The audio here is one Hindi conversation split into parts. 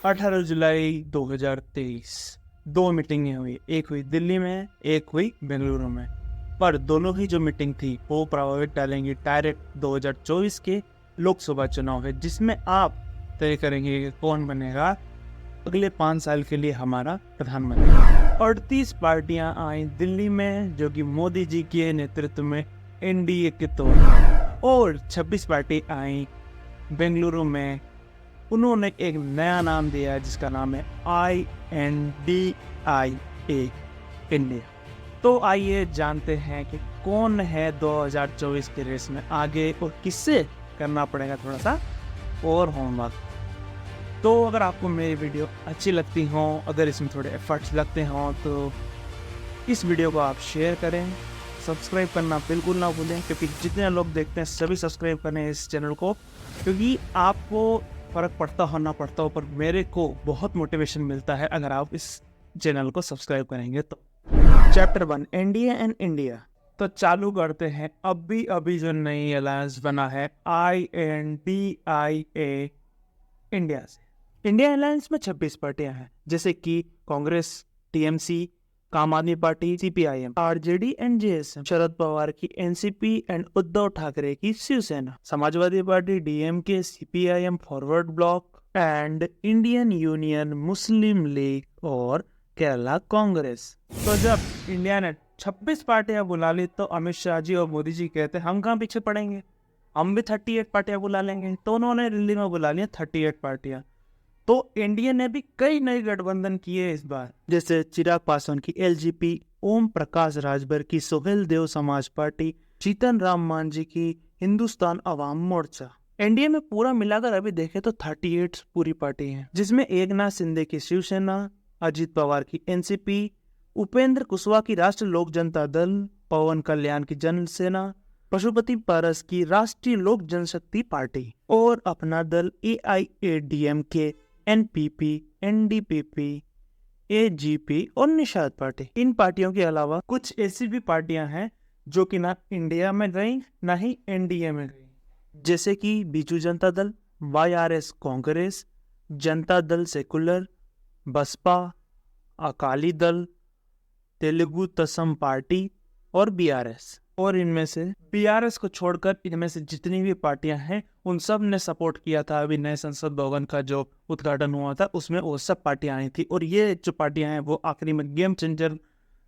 18 जुलाई 2023 दो मीटिंगें हुई, एक हुई दिल्ली में, एक हुई बेंगलुरु में। पर दोनों ही जो मीटिंग थी वो प्रभावित डालेंगी डायरेक्ट 2024 के लोकसभा चुनाव है, जिसमें आप तय करेंगे कि कौन बनेगा अगले 5 साल के लिए हमारा प्रधानमंत्री। 38 पार्टियां आई दिल्ली में, जो कि मोदी जी के नेतृत्व में एनडीए के तौर पर, और 26 पार्टी आई बेंगलुरु में। उन्होंने एक नया नाम दिया है जिसका नाम है INDIA, इंडिया। तो आइए जानते हैं कि कौन है 2024 के रेस में आगे और किससे करना पड़ेगा थोड़ा सा और होमवर्क। तो अगर आपको मेरी वीडियो अच्छी लगती हो, अगर इसमें थोड़े एफर्ट्स लगते हों, तो इस वीडियो को आप शेयर करें, सब्सक्राइब करना बिल्कुल ना भूलें, क्योंकि जितने लोग देखते हैं सभी सब्सक्राइब करें इस चैनल को, क्योंकि आपको फ़र्क पड़ता हो ना पड़ता हो, पर मेरे को बहुत मोटिवेशन मिलता है अगर आप इस चैनल को सब्सक्राइब करेंगे तो। Chapter 1, NDA and India. तो चालू करते हैं अभी जो नई अलायंस बना है INDIA इंडिया से। इंडिया अलायंस में 26 पार्टियां हैं, जैसे कि Congress, TMC, Aam Aadmi Party, CPIM, RJD and JSM, Sharad Pawar की NCP एंड उद्धव ठाकरे की Shivsena, Samajwadi Party, DMK, CPIM, Forward Bloc and Indian Union Muslim League और केरला कांग्रेस। तो जब इंडिया ने 26 पार्टियां बुला ली तो अमित शाह जी और मोदी जी कहते हम कहाँ पीछे पड़ेंगे, हम भी 38 पार्टियां बुला लेंगे। तो उन्होंने दिल्ली में बुला लिया 38 पार्टियां। तो एनडीए ने भी कई नए गठबंधन किए इस बार, जैसे चिराग पासवान की LJP, ओम प्रकाश राजभर की सोहेल देव समाज पार्टी, जीतन राम मांझी की हिंदुस्तान अवाम मोर्चा। एनडीए में पूरा मिलाकर अभी देखें तो 38 पूरी पार्टी हैं, जिसमें एकनाथ शिंदे की शिवसेना, अजित पवार की NCP, उपेंद्र कुशवाहा की राष्ट्रीय लोक जनता दल, पवन कल्याण की जनसेना, पशुपति पारस की राष्ट्रीय लोक जनशक्ति पार्टी और अपना दल AIADMK, NPP, NDPP, AGP और निषाद पार्टी। इन पार्टियों के अलावा कुछ ऐसी भी पार्टियां हैं जो कि ना इंडिया में गई ना ही एनडीए में गई, जैसे कि Biju Janata Dal, YRS Congress, Janata Dal secular, Baspa, Akali Dal, Telugu तसम party और BRS। और इनमें से BRS को छोड़कर इनमें से जितनी भी पार्टियां हैं उन सब ने सपोर्ट किया था। अभी नए संसद भवन का जो उद्घाटन हुआ था उसमें वो सब पार्टियां आई थी, और ये जो पार्टियां हैं वो आखिरी में गेम चेंजर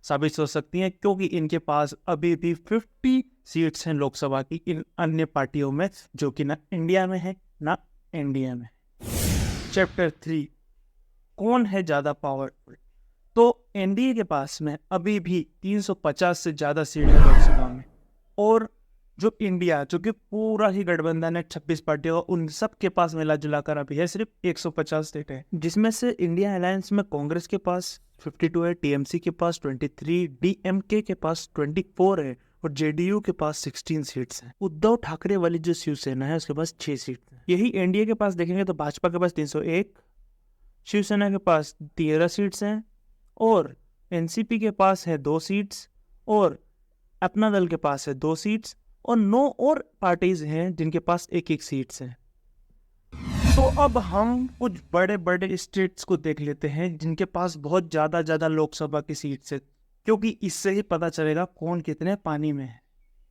साबित हो सकती हैं, क्योंकि इनके पास अभी भी 50 सीट्स हैं लोकसभा की इन अन्य पार्टियों में, जो कि ना इंडिया में है ना एनडीए में। चैप्टर 3, कौन है ज्यादा पावरफुल। तो एनडीए के पास में अभी भी 350 से ज्यादा सीट है लोकसभा में, और जो इंडिया जो कि पूरा ही गठबंधन है 26 पार्टियों, उन सब के पास मिला जुलाकर अभी है सिर्फ 150 सीट है, जिसमें से इंडिया अलायंस में कांग्रेस के पास 52 है, TMC के पास 23, DMK के पास 24 है और JDU के पास 16 सीट्स हैं। उद्धव ठाकरे वाली जो शिवसेना है उसके पास 6 सीट है। यही एनडीए के पास देखेंगे तो भाजपा के पास 301, शिवसेना के पास 13 सीट्स हैं, और NCP के पास है 2 सीट्स, और अपना दल के पास है 2 सीट्स, और 9 और पार्टीज हैं जिनके पास 1-1 सीट्स हैं। तो अब हम कुछ बड़े बड़े स्टेट्स को देख लेते हैं जिनके पास बहुत ज़्यादा लोकसभा की सीट्स है, क्योंकि इससे ही पता चलेगा कौन कितने पानी में है।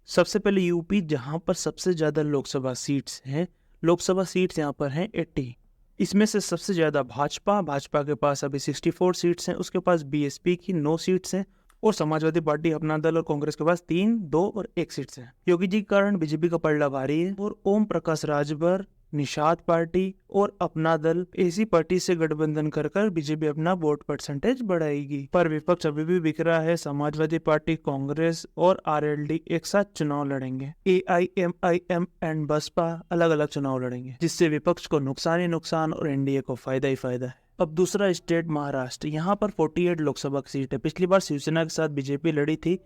सबसे पहले यूपी, जहां पर सबसे ज़्यादा लोकसभा सीट्स हैं। लोकसभा सीट्स यहाँ पर हैं 80। इसमें से सबसे ज़्यादा भाजपा के पास अभी 64 सीट्स हैं, उसके पास BSP की 9 सीट्स हैं, और समाजवादी पार्टी, अपना दल और कांग्रेस के पास 3, 2 और 1 सीट्स हैं। योगी जी के कारण बीजेपी का पलड़ा भारी है, और ओम प्रकाश राजभर, निषाद पार्टी और अपना दल ऐसी पार्टी से गठबंधन कर बीजेपी अपना वोट परसेंटेज बढ़ाएगी। पर विपक्ष अभी भी बिखरा है। समाजवादी पार्टी, कांग्रेस और RLD एक साथ चुनाव लड़ेंगे। AIMIM एंड बसपा अलग अलग चुनाव लड़ेंगे, जिससे विपक्ष को नुकसान ही नुकसान और एनडीए को फायदा ही फायदा है। अब दूसरा स्टेट महाराष्ट्र, यहाँ पर 48 लोकसभा की सीट है। पिछली बार शिवसेना के साथ बीजेपी लड़ी थी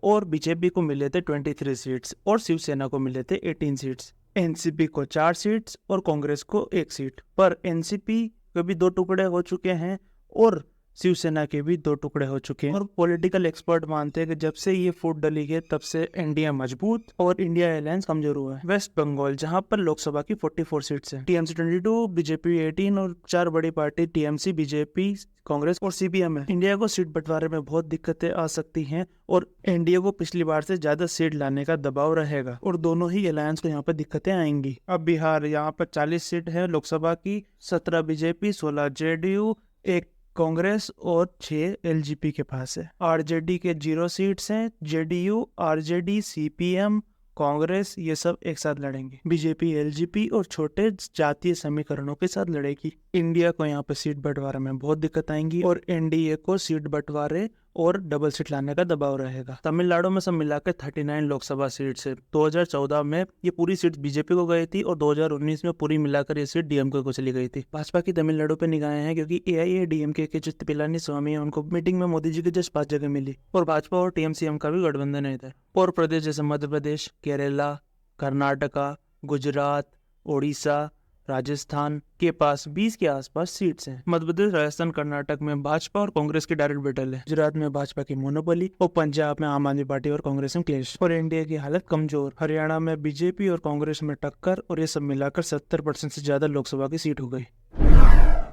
और बीजेपी को मिले थे 23 सीट्स और शिवसेना को मिले थे 18 सीट्स। NCP को 4 सीट्स और कांग्रेस को 1 सीट, पर NCP के भी 2 टुकड़े हो चुके हैं और शिवसेना के भी 2 टुकड़े हो चुके हैं और पॉलिटिकल एक्सपर्ट मानते हैं कि जब से ये फूट डली है तब से एनडीए मजबूत और इंडिया अलायंस कमजोर हुआ है। वेस्ट बंगाल, जहां पर लोकसभा की 44 सीट्स हैं, टीएमसी 22, बीजेपी 18 और 4 बड़ी पार्टी टीएमसी, बीजेपी, कांग्रेस और सीपीएम है। इंडिया को सीट बंटवारे में बहुत दिक्कतें आ सकती हैं और एनडीए को पिछली बार से ज्यादा सीट लाने का दबाव रहेगा और दोनों ही अलायंस को यहाँ पर दिक्कतें आएंगी। अब बिहार, यहाँ पर 40 सीट है लोकसभा की, 17 बीजेपी, 16 जेडीयू, 1 कांग्रेस और 6 एलजेपी के पास है। आरजेडी के 0 सीट्स हैं, जेडीयू, आरजेडी, सीपीएम, कांग्रेस ये सब एक साथ लड़ेंगे। बीजेपी, एलजेपी और छोटे जातीय समीकरणों के साथ लड़ेगी। इंडिया को यहाँ पे सीट बंटवारे में बहुत दिक्कत आएंगी और एनडीए को सीट बंटवारे और डबल सीट लाने का दबाव रहेगा। तमिलनाडु में सब मिलाकर 39 लोकसभा सीट से 2014 में ये पूरी सीट बीजेपी को गई थी और 2019 में पूरी मिलाकर ये सीट डीएमके को चली गई थी। भाजपा की तमिलनाडु पे निगाहें हैं क्योंकि एआईएडीएमके के जो पिलानी स्वामी है उनको मीटिंग में मोदी जी की जस्ट 5 जगह मिली और भाजपा और टीएमसीएम का भी गठबंधन है इधर। और प्रदेश जैसे मध्य प्रदेश, केरला, कर्नाटका, गुजरात, उड़ीसा, राजस्थान के पास 20 के आसपास सीट्स हैं। मध्य प्रदेश, राजस्थान, कर्नाटक में भाजपा और कांग्रेस की डायरेक्ट बैटल है। गुजरात में भाजपा की मोनोपोली और पंजाब में आम आदमी पार्टी और कांग्रेस में क्लेश और एनडीए की हालत कमजोर। हरियाणा में बीजेपी और कांग्रेस में टक्कर और ये सब मिलाकर 70% से ज्यादा लोकसभा की सीट हो गई।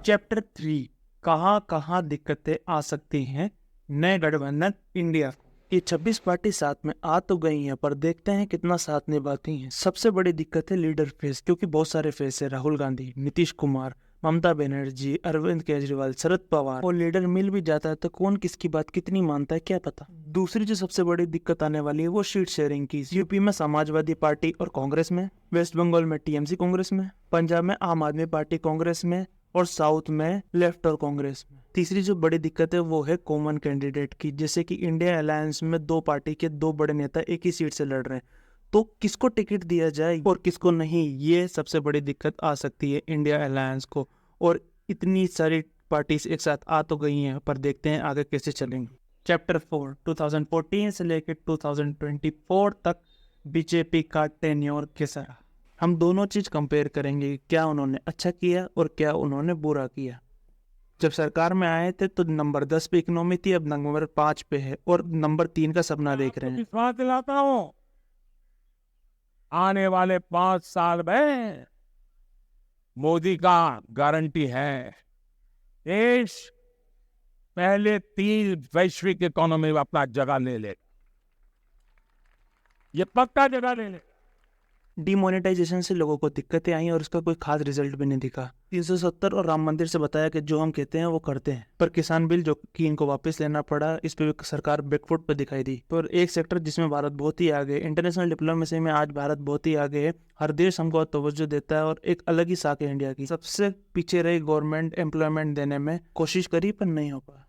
चैप्टर 3, कहाँ दिक्कतें आ सकती हैं नए गठबंधन इंडिया। ये 26 पार्टी साथ में आ तो गई हैं पर देखते हैं कितना साथ निभाती हैं। सबसे बड़ी दिक्कत है लीडर फेस, क्योंकि बहुत सारे फेस है। राहुल गांधी, नीतीश कुमार, ममता बनर्जी, अरविंद केजरीवाल, शरद पवार और लीडर मिल भी जाता है तो कौन किसकी बात कितनी मानता है क्या पता। दूसरी जो सबसे बड़ी दिक्कत आने वाली है वो सीट शेयरिंग की। यूपी में समाजवादी पार्टी और कांग्रेस में, वेस्ट बंगाल में टीएमसी कांग्रेस में, पंजाब में आम आदमी पार्टी कांग्रेस में और साउथ में लेफ्ट और कांग्रेस में। तीसरी जो बड़ी दिक्कत है वो है कॉमन कैंडिडेट की, जैसे कि इंडिया अलायंस में 2 पार्टी के 2 बड़े नेता एक ही सीट से लड़ रहे हैं तो किसको टिकट दिया जाए और किसको नहीं, ये सबसे बड़ी दिक्कत आ सकती है इंडिया अलायंस को। और इतनी सारी पार्टीज एक साथ आ तो गई हैं पर देखते हैं आगे कैसे चलेंगे। चैप्टर 4, 2014 से लेकर 2024 तक बीजेपी का टेन्योर कैसा रहा। हम दोनों चीज कंपेयर करेंगे, क्या उन्होंने अच्छा किया और क्या उन्होंने बुरा किया। जब सरकार में आए थे तो नंबर 10 पे इकोनॉमी थी, अब नंबर 5 पे है और नंबर 3 का सपना देख रहे हैं। विश्वास दिलाता हूं आने वाले 5 साल में मोदी का गारंटी है देश पहले 3 वैश्विक इकोनॉमी में अपना जगह ले ले, ये पक्का जगह ले ले। डिमोनेटाइजेशन से लोगों को दिक्कतें आई और उसका कोई खास रिजल्ट भी नहीं दिखा। 370 और राम मंदिर से बताया कि जो हम कहते हैं वो करते हैं, पर किसान बिल जो कि इनको वापस लेना पड़ा, इस पे सरकार बैकफुट पे दिखाई दी। पर एक सेक्टर जिसमें भारत बहुत ही आगे, इंटरनेशनल डिप्लोमेसी में आज भारत बहुत ही आगे है, हर देश हमको तवज्जो देता है और एक अलग ही साख है इंडिया की। सबसे पीछे रही गवर्नमेंट एम्प्लॉयमेंट देने में कोशिश करी पर नहीं हो पाया।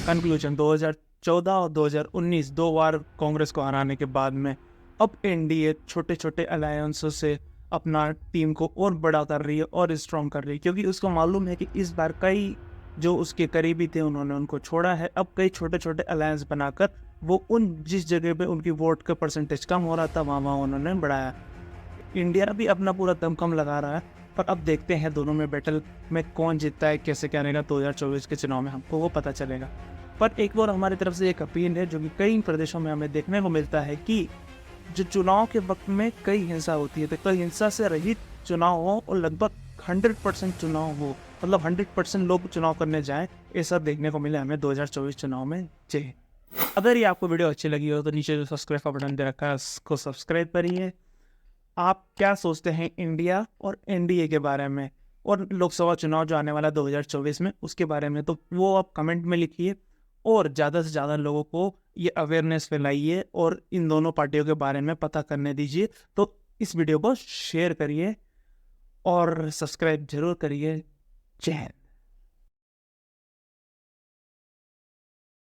कंक्लूजन, 2014 और 2019 2 बार कांग्रेस को हराने के बाद में अब एनडीए छोटे छोटे अलायंसों से अपना टीम को और बड़ा कर रही है और स्ट्रॉन्ग कर रही है, क्योंकि उसको मालूम है कि इस बार कई जो उसके करीबी थे उन्होंने उनको छोड़ा है। अब कई छोटे छोटे अलायंस बनाकर वो उन जिस जगह पे उनकी वोट का परसेंटेज कम हो रहा था वहाँ उन्होंने बढ़ाया। इंडिया भी अपना पूरा दमखम लगा रहा है, पर अब देखते हैं दोनों में बैटल में कौन जीतता है, कैसे क्या रहेगा 2024 के चुनाव में हमको वो पता चलेगा। पर एक बार हमारी तरफ से एक अपील है जो कि कई प्रदेशों में हमें देखने को मिलता है कि जो चुनाव के वक्त में कई हिंसा होती है, तो कई हिंसा से रहित चुनाव हो और लगभग 100% चुनाव हो, मतलब 100% लोग चुनाव करने जाएं, ऐसा देखने को मिले हमें 2024 चुनाव में। जय। अगर ये आपको वीडियो अच्छी लगी हो तो नीचे जो सब्सक्राइब का बटन दे रखा है उसको सब्सक्राइब करिए। आप क्या सोचते हैं इंडिया और एनडीए के बारे में और लोकसभा चुनाव जो आने वाला 2024 में उसके बारे में, तो वो आप कमेंट में लिखिए और ज़्यादा से ज़्यादा लोगों को ये अवेयरनेस फैलाइए और इन दोनों पार्टियों के बारे में पता करने दीजिए। तो इस वीडियो को शेयर करिए और सब्सक्राइब जरूर करिए। जय हिंद।